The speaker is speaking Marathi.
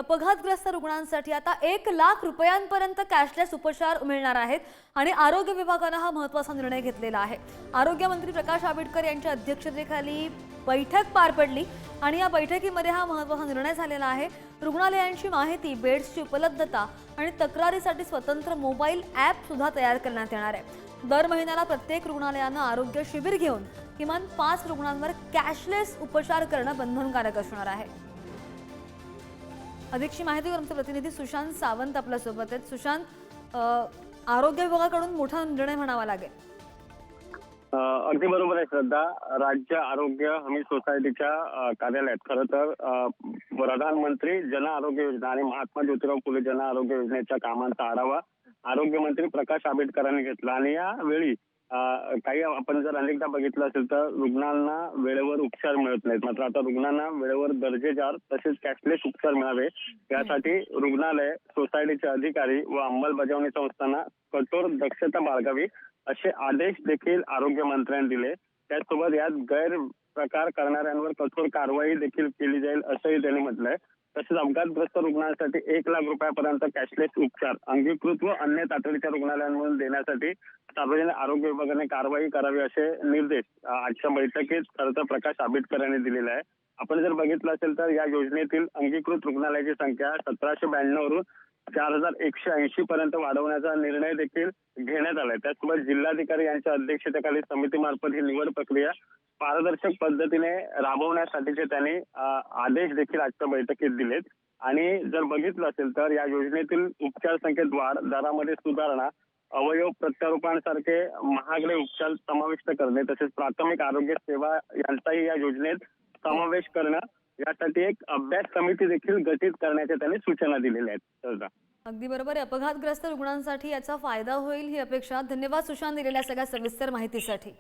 अपघातग्रस्त रुग्णांसाठी आता 1,00,000 रुपयांपर्यंत कॅशलेस उपचार मिळणार आहेत आणि आरोग्य विभागाने हा महत्त्वाचा निर्णय घेतलेला आहे। आरोग्य मंत्री प्रकाश आंबेडकर यांच्या अध्यक्षतेखाली बैठक पार पडली आणि या बैठकीमध्ये हा महत्त्वाचा निर्णय झालेला आहे। रुग्णालयांची माहिती, बेड्सची उपलब्धता आणि तक्रारीसाठी स्वतंत्र मोबाईल ॲप सुद्धा तयार करण्यात येणार आहे। दर महिन्याला प्रत्येक रुग्णालयाने आरोग्य शिबिर घेऊन किमान 5 रुग्णांवर कॅशलेस उपचार करणं बंधनकारक असणार आहे। अधिकची माहिती आमचे प्रतिनिधी सुशांत सावंत आपल्या सोबत आहेत। सुशांत, आरोग्य विभागाकडून मोठा निर्णय म्हणावा लागेल। अगदी बरोबर आहे श्रद्धा। राज्य आरोग्य हमी सोसायटीच्या कार्यालयात खरं तर प्रधानमंत्री जन आरोग्य योजना आणि महात्मा ज्योतिराव फुले जन आरोग्य योजनेच्या कामांचा आढावा आरोग्य मंत्री प्रकाश आंबेडकरांनी घेतला आणि यावेळी काही आपण जर अनेकदा बघितलं असेल तर रुग्णांना वेळेवर उपचार मिळत नाहीत, मात्र आता रुग्णांना वेळेवर दर्जेदार तसेच कॅशलेस उपचार मिळावे यासाठी रुग्णालय, सोसायटीचे अधिकारी व अंमलबजावणी संस्थांना कठोर दक्षता बाळगावी असे आदेश देखील आरोग्य मंत्र्यांनी दिले। त्याचसोबत यात गैरप्रकार करणाऱ्यांवर कठोर कारवाई देखील केली जाईल असंही त्यांनी म्हटलंय। तसेच अपघातग्रस्त रुग्णांसाठी 1,00,000 रुपयापर्यंत कॅशलेस उपचार अंगीकृत व अन्य तातडीच्या रुग्णालयांमधून देण्यासाठी सार्वजनिक आरोग्य विभागाने कारवाई करावी असे निर्देश आजच्या बैठकीत खरं तर प्रकाश आंबेडकर यांनी दिलेले आहे। आपण जर बघितलं असेल तर या योजनेतील अंगीकृत रुग्णालयाची संख्या 1792 वरून 4180 पर्यंत वाढवण्याचा निर्णय देखील घेण्यात आलाय। त्याचसोबत जिल्हाधिकारी यांच्या अध्यक्षतेखाली समितीमार्फत ही निवड प्रक्रिया पारदर्शक पद्धतीने राबवण्यासाठीचे त्यांनी आदेश देखील आजच्या बैठकीत दिलेत। आणि जर बघितलं असेल तर या योजनेतील उपचार संख्येत वाढ, दरामध्ये सुधारणा, अवयव प्रत्यारोपणासारखे महागडे उपचार समाविष्ट करणे तसेच प्राथमिक आरोग्य सेवा यांचाही या योजनेत समावेश करणं यासाठी एक अभ्यास समिती देखील गठीत करण्याच्या त्यांनी सूचना दिलेल्या आहेत। अगदी बरोबर आहे। अपघातग्रस्त रुग्णांसाठी याचा फायदा होईल ही अपेक्षा। धन्यवाद सुशांत दिलेल्या सगळ्या सविस्तर माहितीसाठी।